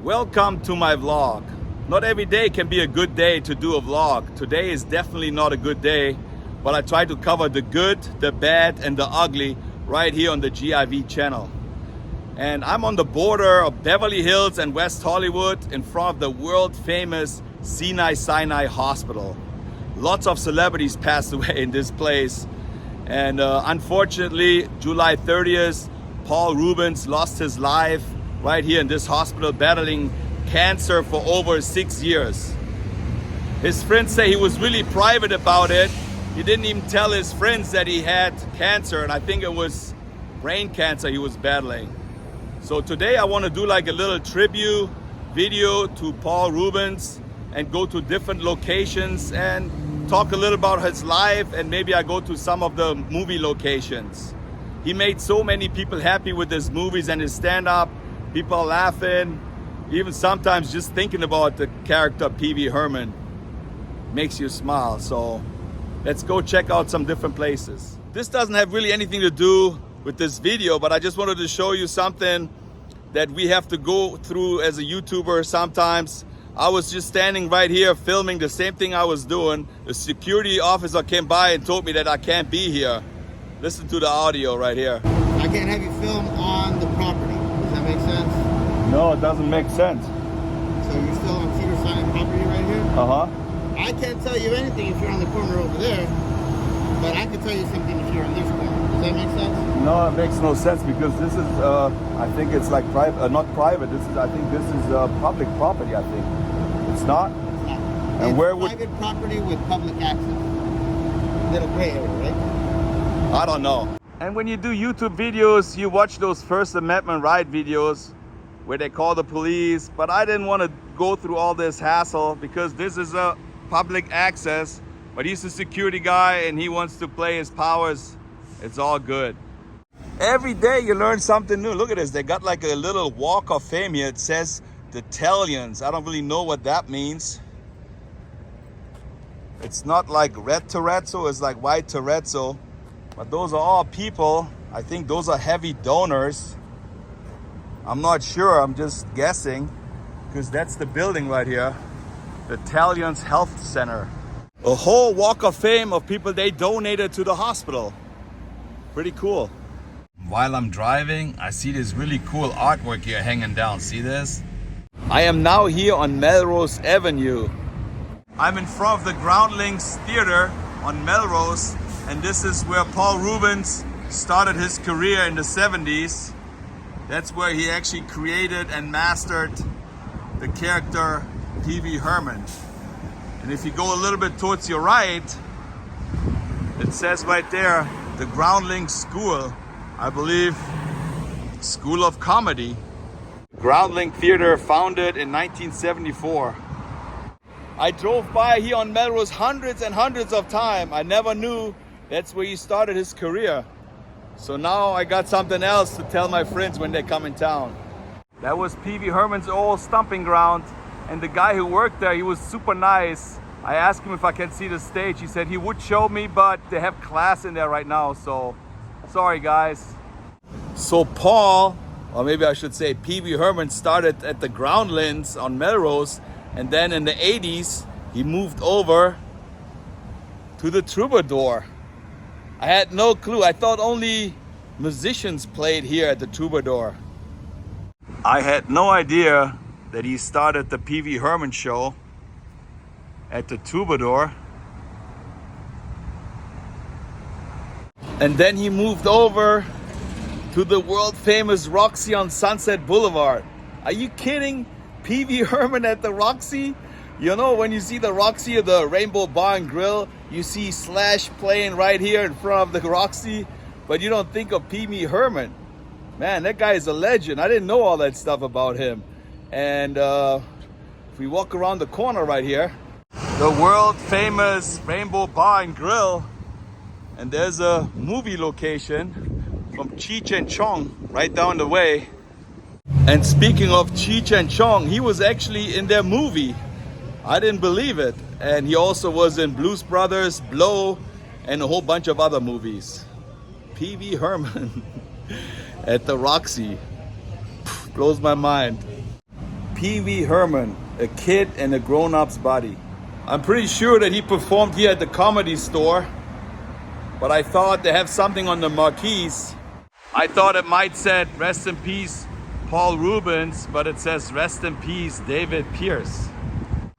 Welcome to my vlog. Not every day can be a good day to do a vlog. Today is definitely not a good day, but I try to cover the good, the bad, and the ugly right here on the GIV channel. And I'm on the border of Beverly Hills and West Hollywood in front of the world famous Sinai Hospital. Lots of celebrities passed away in this place. And unfortunately, July 30th, Paul Reubens lost his life right here in this hospital, battling cancer for over 6 years. His friends say he was really private about it. He didn't even tell his friends that he had cancer, and I think it was brain cancer he was battling. So today I want to do like a little tribute video to Paul Reubens and go to different locations and talk a little about his life, and maybe I go to some of the movie locations. He made so many people happy with his movies and his stand-up. People are laughing. Even sometimes just thinking about the character Pee-wee Herman makes you smile. So let's go check out some different places. This doesn't have really anything to do with this video, but I just wanted to show you something that we have to go through as a YouTuber sometimes. I was just standing right here filming the same thing I was doing. The security officer came by and told me that I can't be here. Listen to the audio right here. I can't have you film on the property. Does that make sense? No, it doesn't make sense. So you're still on Cedar Sinai property right here? Uh-huh. I can't tell you anything if you're on the corner over there, but I can tell you something if you're on this corner. Does that make sense? No, it makes no sense because this is, I think it's like private, not private. I think this is public property, I think. It's not? It's not. And it's where would... private property with public access. Little gray area, right? I don't know. And when you do YouTube videos, you watch those First Amendment right videos where they call the police, but I didn't want to go through all this hassle because this is a public access, but he's a security guy and he wants to play his powers. It's all good. Every day you learn something new. Look at this, they got like a little walk of fame here. It says the Italians. I don't really know what that means. It's not like red terrazzo, it's like white terrazzo. But those are all people. I think those are heavy donors. I'm not sure, I'm just guessing, because that's the building right here. The Italians Health Center. A whole walk of fame of people they donated to the hospital. Pretty cool. While I'm driving, I see this really cool artwork here hanging down. See this? I am now here on Melrose Avenue. I'm in front of the Groundlings Theater on Melrose, and this is where Paul Reubens started his career in the 70s. That's where he actually created and mastered the character Pee-wee Herman. And if you go a little bit towards your right, it says right there, the Groundlings School, I believe, School of Comedy. Groundling Theater founded in 1974. I drove by here on Melrose hundreds and hundreds of times. I never knew that's where he started his career. So now I got something else to tell my friends when they come in town. That was Pee-wee Herman's old stomping ground. And the guy who worked there, he was super nice. I asked him if I can see the stage. He said he would show me, but they have class in there right now. So sorry guys. So Paul, or maybe I should say Pee-wee Herman, started at the Groundlings on Melrose. And then in the 80s, he moved over to the Troubadour. I had no clue. I thought only musicians played here at the Troubadour. I had no idea that he started the Pee-wee Herman show at the Troubadour. And then he moved over to the world famous Roxy on Sunset Boulevard. Are you kidding? Pee-wee Herman at the Roxy? You know, when you see the Roxy or the Rainbow Bar and Grill, you see Slash playing right here in front of the Roxy, but you don't think of Pee-wee Herman. Man, that guy is a legend. I didn't know all that stuff about him. And if we walk around the corner right here, the world famous Rainbow Bar and Grill, and there's a movie location from Cheech and Chong right down the way. And speaking of Cheech and Chong, he was actually in their movie. I didn't believe it. And he also was in Blues Brothers, Blow, and a whole bunch of other movies. Pee-wee Herman at the Roxy. Blows my mind. Pee-wee Herman, a kid in a grown-up's body. I'm pretty sure that he performed here at the Comedy Store, but I thought they have something on the marquees. I thought it might said rest in peace Paul Reubens, but it says rest in peace David Pierce.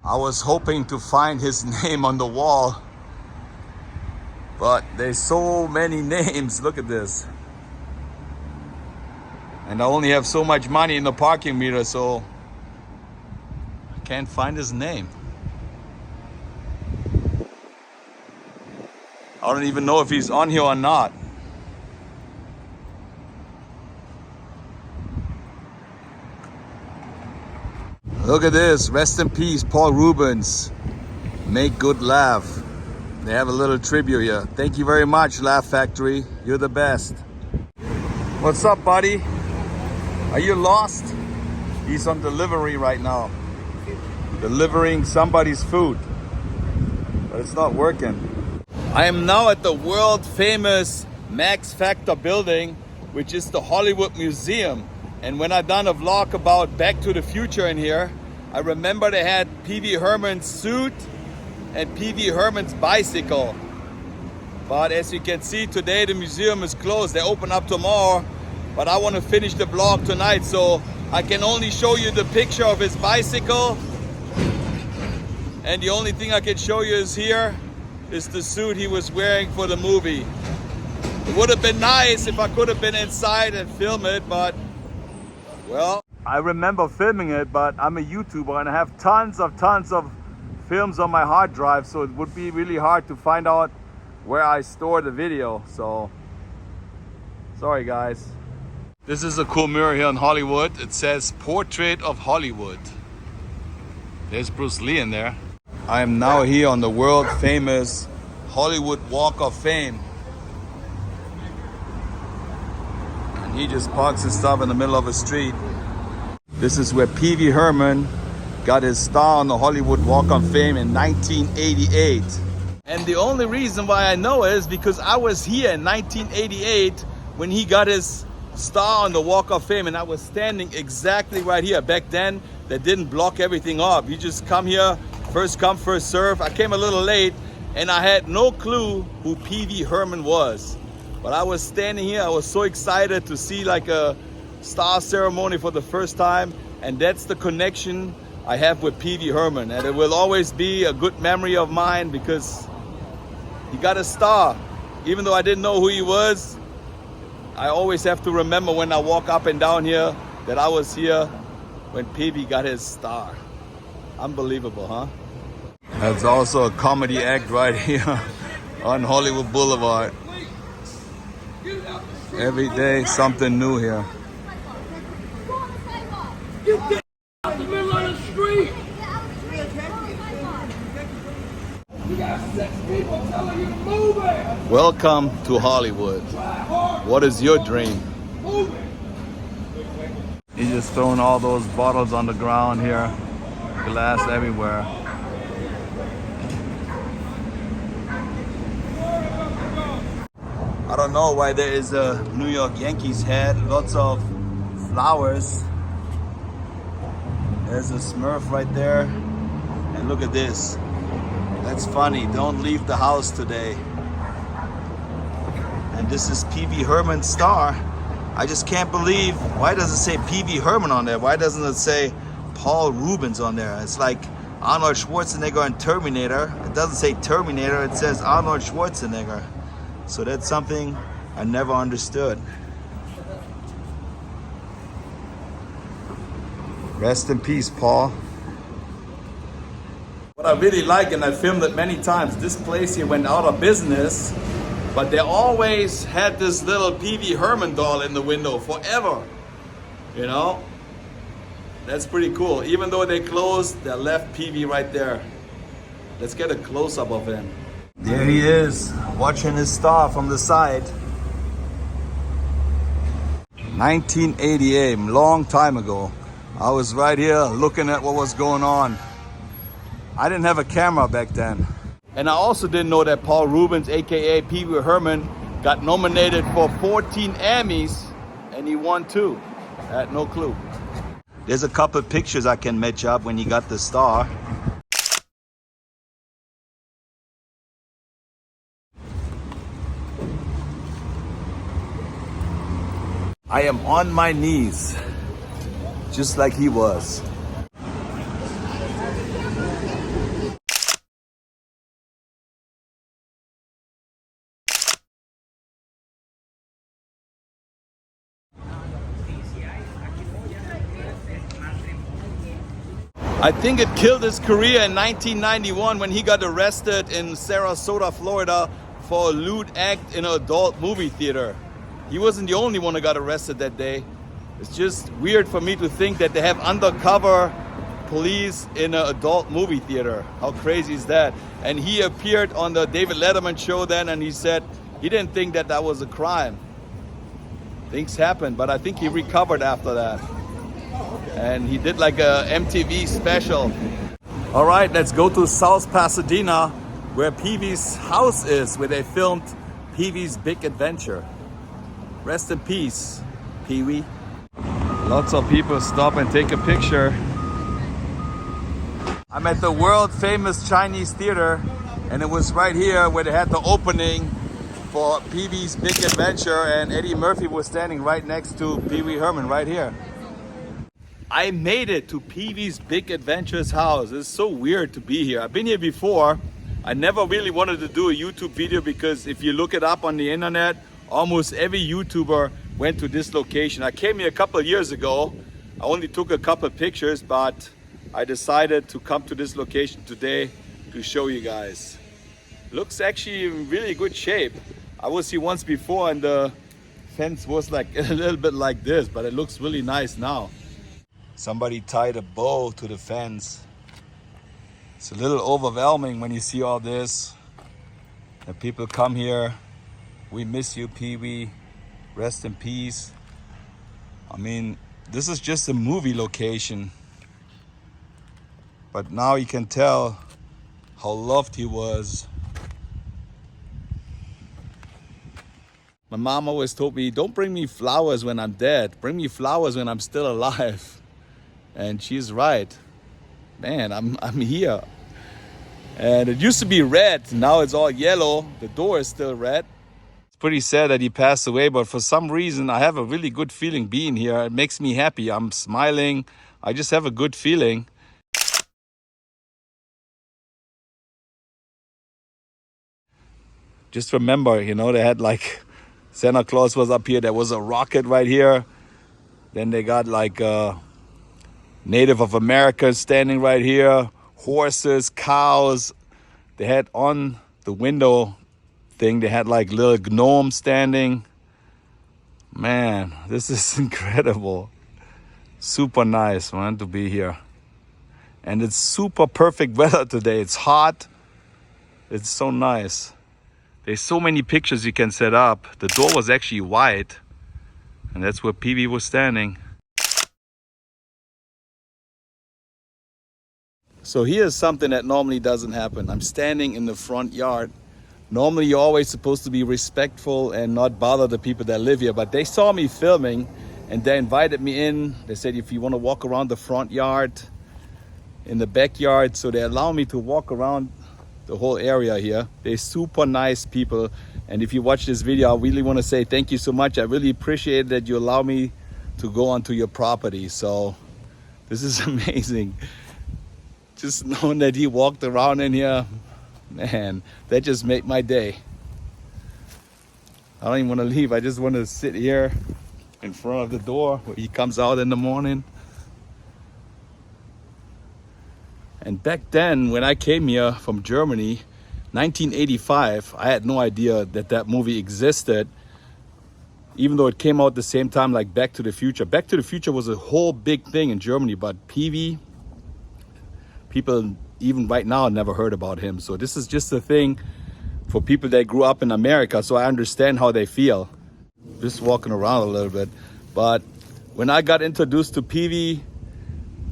I was hoping to find his name on the wall, but there's so many names. Look at this. And I only have so much money in the parking meter, so I can't find his name. I don't even know if he's on here or not. Look at this, rest in peace, Paul Reubens. Make good laugh. They have a little tribute here. Thank you very much, Laugh Factory. You're the best. What's up, buddy? Are you lost? He's on delivery right now. Delivering somebody's food. But it's not working. I am now at the world famous Max Factor building, which is the Hollywood Museum. And when I done a vlog about Back to the Future in here, I remember they had Pee-wee Herman's suit and Pee-wee Herman's bicycle. But as you can see today, the museum is closed. They open up tomorrow, but I want to finish the vlog tonight, so I can only show you the picture of his bicycle. And the only thing I can show you is here is the suit he was wearing for the movie. It would have been nice if I could have been inside and film it, but well, I remember filming it, but I'm a YouTuber and I have tons of films on my hard drive, so it would be really hard to find out where I store the video. So sorry guys. This is a cool mirror here in Hollywood. It says Portrait of Hollywood. There's Bruce Lee in there. I am now here on the world famous Hollywood Walk of Fame. And he just parks his stuff in the middle of a street. This is where Pee-wee Herman got his star on the Hollywood Walk of Fame in 1988. And the only reason why I know is because I was here in 1988 when he got his star on the Walk of Fame, and I was standing exactly right here. Back then, they didn't block everything off. You just come here, first come, first serve. I came a little late, and I had no clue who Pee-wee Herman was. But I was standing here, I was so excited to see like a star ceremony for the first time, and that's the connection I have with Pee-wee Herman, and it will always be a good memory of mine because he got a star. Even though I didn't know who he was, I always have to remember when I walk up and down here that I was here when Pee-wee got his star. Unbelievable, huh? That's also a comedy act right here on Hollywood Boulevard. Every day something new here. You get out the middle of the street. You got 6 people telling you to move it. Welcome to Hollywood. What is your dream? Move it. He's just throwing all those bottles on the ground here. Glass everywhere. I don't know why there is a New York Yankees hat. Lots of flowers. There's a Smurf right there. And look at this. That's funny. Don't leave the house today. And this is Pee-wee Herman's star. I just can't believe, why does it say Pee-wee Herman on there? Why doesn't it say Paul Reubens on there? It's like Arnold Schwarzenegger and Terminator. It doesn't say Terminator, it says Arnold Schwarzenegger. So that's something I never understood. Rest in peace, Paul. What I really like, and I filmed it many times, this place here went out of business, but they always had this little Pee-wee Herman doll in the window forever. You know? That's pretty cool. Even though they closed, they left Pee-wee right there. Let's get a close-up of him. There he is, watching his star from the side. 1988, long time ago. I was right here looking at what was going on. I didn't have a camera back then. And I also didn't know that Paul Reubens, aka Pee-wee Herman, got nominated for 14 Emmys and he won 2. I had no clue. There's a couple pictures I can match up when he got the star. I am on my knees, just like he was. I think it killed his career in 1991 when he got arrested in Sarasota, Florida for a lewd act in an adult movie theater. He wasn't the only one who got arrested that day. It's just weird for me to think that they have undercover police in an adult movie theater. How crazy is that? And he appeared on the David Letterman show then, and he said he didn't think that that was a crime. Things happened, but I think he recovered after that. And he did like a MTV special. All right, let's go to South Pasadena, where Pee-wee's house is, where they filmed Pee-wee's Big Adventure. Rest in peace, Pee-wee. Lots of people stop and take a picture. I'm at the world famous Chinese theater, and it was right here where they had the opening for Pee-wee's Big Adventure, and Eddie Murphy was standing right next to Pee-wee Herman right here. I made it to Pee-wee's Big Adventure's house. It's so weird to be here. I've been here before. I never really wanted to do a YouTube video because if you look it up on the internet, almost every YouTuber went to this location. I came here a couple of years ago. I only took a couple of pictures, but I decided to come to this location today to show you guys. Looks actually in really good shape. I was here once before and the fence was like a little bit like this, but it looks really nice now. Somebody tied a bow to the fence. It's a little overwhelming when you see all this. And people come here. We miss you, Pee-wee. Rest in peace. I mean, this is just a movie location. But now you can tell how loved he was. My mom always told me, don't bring me flowers when I'm dead. Bring me flowers when I'm still alive. And she's right. Man, I'm here. And it used to be red. Now it's all yellow. The door is still red. It's pretty sad that he passed away, but for some reason I have a really good feeling being here. It makes me happy. I'm smiling. I just have a good feeling. Just remember, you know, they had like Santa Claus was up here. There was a rocket right here. Then they got like Native of America standing right here, horses, cows. They had on the window thing, they had like little gnomes standing. Man, this is incredible. Super nice, man, to be here. And it's super perfect weather today. It's hot. It's so nice. There's so many pictures you can set up. The door was actually white, and that's where Pee-wee was standing. So here's something that normally doesn't happen. I'm standing in the front yard. Normally you're always supposed to be respectful and not bother the people that live here, but they saw me filming and they invited me in. They said if you want to walk around the front yard, in the backyard, so they allow me to walk around the whole area here. They're super nice people, and if you watch this video, I really want to say thank you so much. I really appreciate that you allow me to go onto your property. So this is amazing. Just knowing that he walked around in here, man, that just made my day. I don't even want to leave. I just want to sit here in front of the door where he comes out in the morning. And back then, when I came here from Germany, 1985, I had no idea that that movie existed, even though it came out the same time like Back to the Future. Back to the Future was a whole big thing in Germany, but Pee-wee, people even right now never heard about him. So this is just a thing for people that grew up in America, so I understand how they feel. Just walking around a little bit. But when I got introduced to Pee-wee,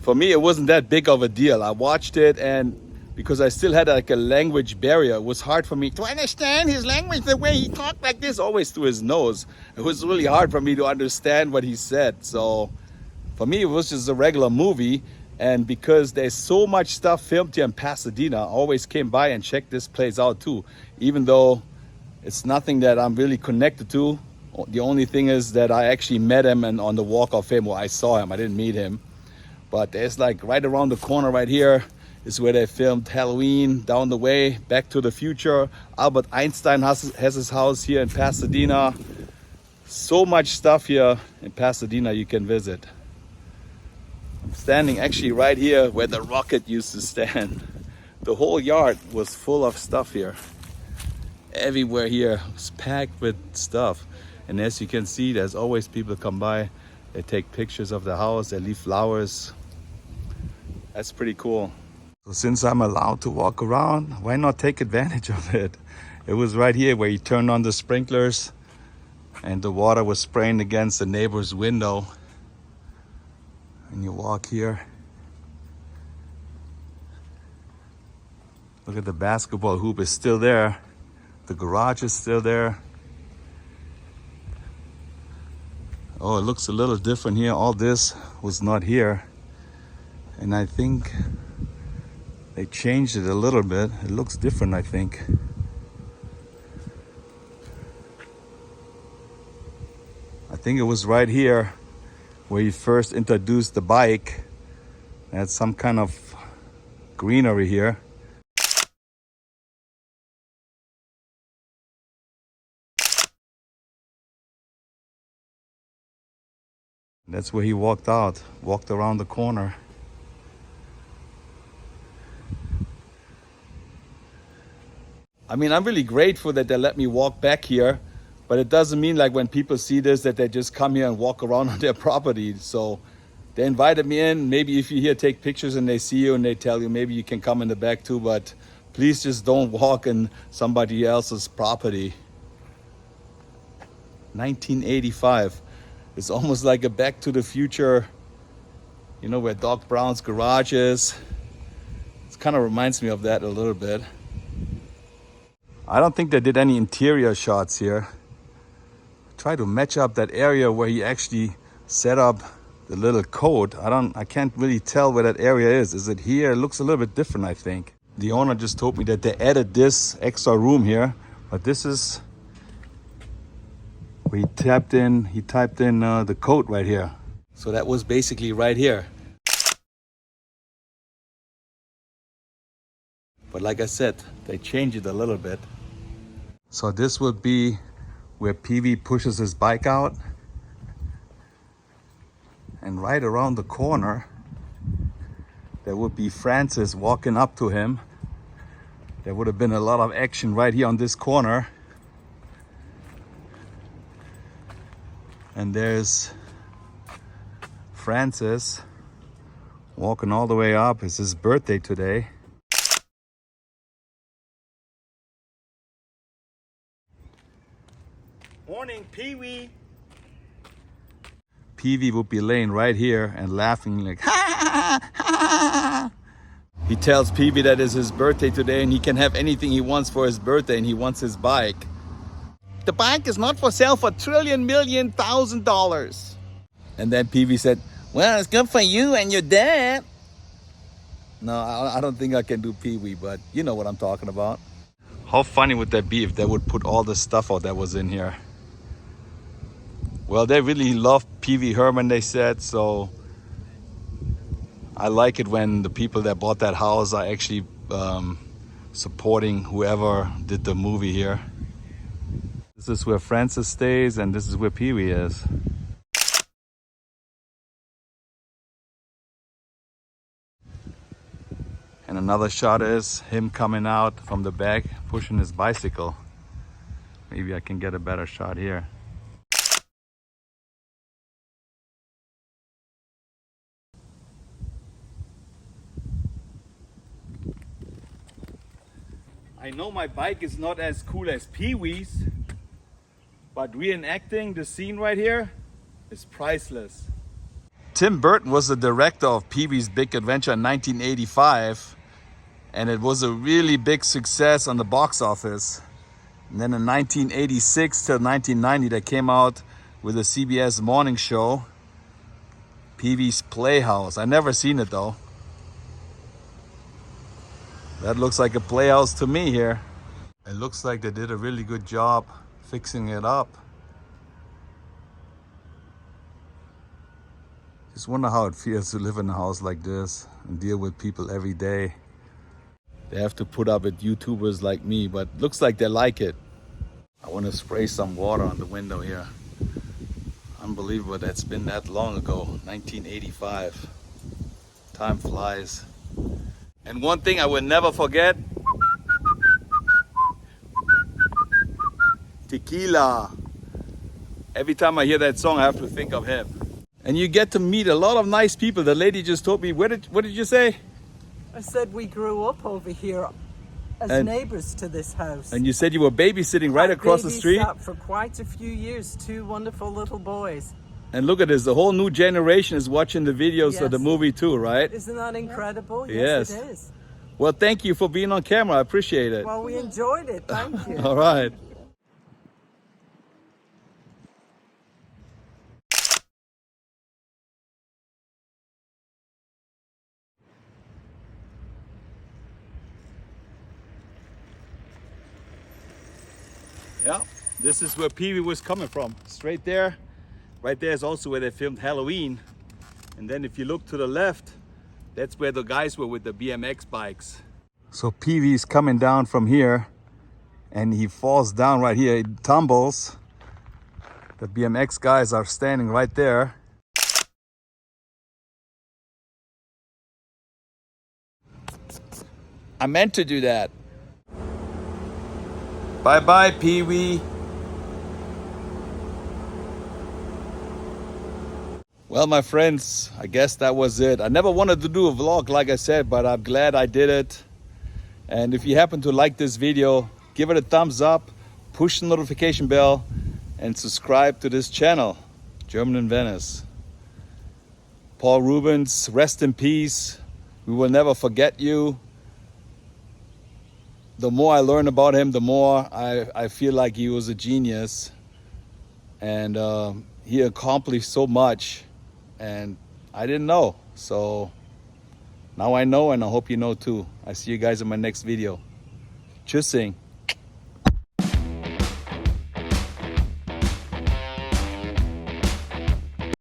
for me, it wasn't that big of a deal. I watched it, and because I still had like a language barrier, it was hard for me to understand his language, the way he talked like this, always through his nose. It was really hard for me to understand what he said. So For me, it was just a regular movie. And because there's so much stuff filmed here in Pasadena, I always came by and checked this place out too. Even though it's nothing that I'm really connected to. The only thing is that I actually met him and on the Walk of Fame, well, I saw him, I didn't meet him. But there's like right around the corner right here is where they filmed Halloween. Down the way, Back to the Future. Albert Einstein has his house here in Pasadena. So much stuff here in Pasadena you can visit. I'm standing actually right here where the rocket used to stand. The whole yard was full of stuff here. Everywhere here was packed with stuff. And as you can see, there's always people come by. They take pictures of the house, they leave flowers. That's pretty cool. So since I'm allowed to walk around, why not take advantage of it? It was right here where you turned on the sprinklers and the water was spraying against the neighbor's window. And you walk here. Look at the basketball hoop is still there. The garage is still there. Oh, it looks a little different here. All this was not here. And I think they changed it a little bit. It looks different, I think. I think it was right here where you first introduced the bike. They had some kind of greenery here. That's where he walked around the corner. I mean, I'm really grateful that they let me walk back here, but it doesn't mean like when people see this that they just come here and walk around on their property. So they invited me in. Maybe if you here take pictures and they see you and they tell you maybe you can come in the back too, but please just don't walk in somebody else's property. 1985. It's almost like a Back to the Future, you know, where Doc Brown's garage is. It kind of reminds me of that a little bit. I don't think they did any interior shots here. Try to match up that area where he actually set up the little coat. I can't really tell where that area is. Is it here? It looks a little bit different, I think. The owner just told me that they added this extra room here, but this is where he typed in the code right here. So that was basically right here. But like I said, they changed it a little bit. So this would be where PV pushes his bike out. And right around the corner, there would be Francis walking up to him. There would have been a lot of action right here on this corner. And there's Francis walking all the way up. It's his birthday today. Morning, Pee-wee. Pee-wee would be laying right here and laughing like, ha ha ha. He tells Pee-wee that it's his birthday today and he can have anything he wants for his birthday, and he wants his bike. The bike is not for sale for $1,000,000,000. And then Pee-wee said, well, it's good for you and your dad. No, I don't think I can do Pee-wee, but you know what I'm talking about. How funny would that be if they would put all the stuff out that was in here? Well, they really love Pee-wee Herman, they said, so I like it when the people that bought that house are actually supporting whoever did the movie here. This is where Francis stays, and this is where Pee-wee is. And another shot is him coming out from the back, pushing his bicycle. Maybe I can get a better shot here. I know my bike is not as cool as Pee-wee's, but reenacting the scene right here is priceless. Tim Burton was the director of Pee-wee's Big Adventure in 1985, and it was a really big success on the box office. And then in 1986 till 1990, they came out with a CBS morning show. Pee-wee's Playhouse. I never seen it though. That looks like a playhouse to me here. It looks like they did a really good job fixing it up. Just wonder how it feels to live in a house like this and deal with people every day. They have to put up with YouTubers like me, but looks like they like it. I want to spray some water on the window here. Unbelievable that's been that long ago, 1985. Time flies. And one thing I will never forget, tequila. Every time I hear that song, I have to think of him. And you get to meet a lot of nice people. The lady just told me, what did you say? I said we grew up over here as neighbors to this house. And you said you were babysitting right across the street? I babysat for quite a few years, 2 wonderful little boys. And look at this, the whole new generation is watching the videos of the Yes. movie too, right? Isn't that incredible? Yes. Yes, it is. Well, thank you for being on camera. I appreciate it. Well, we enjoyed it. Thank you. All right. Yeah, this is where Pee-wee was coming from. Straight there. Right there is also where they filmed Halloween. And then if you look to the left, that's where the guys were with the BMX bikes. So Pee-wee's coming down from here and he falls down right here. He tumbles. The BMX guys are standing right there. I meant to do that. Bye-bye, Pee-wee. Well, my friends, I guess that was it. I never wanted to do a vlog, like I said, but I'm glad I did it. And if you happen to like this video, give it a thumbs up, push the notification bell, and subscribe to this channel, German in Venice. Paul Reubens, rest in peace. We will never forget you. The more I learn about him, the more I feel like he was a genius. And he accomplished so much. And I didn't know. So now I know, and I hope you know too. I see you guys in my next video. Tschüssing.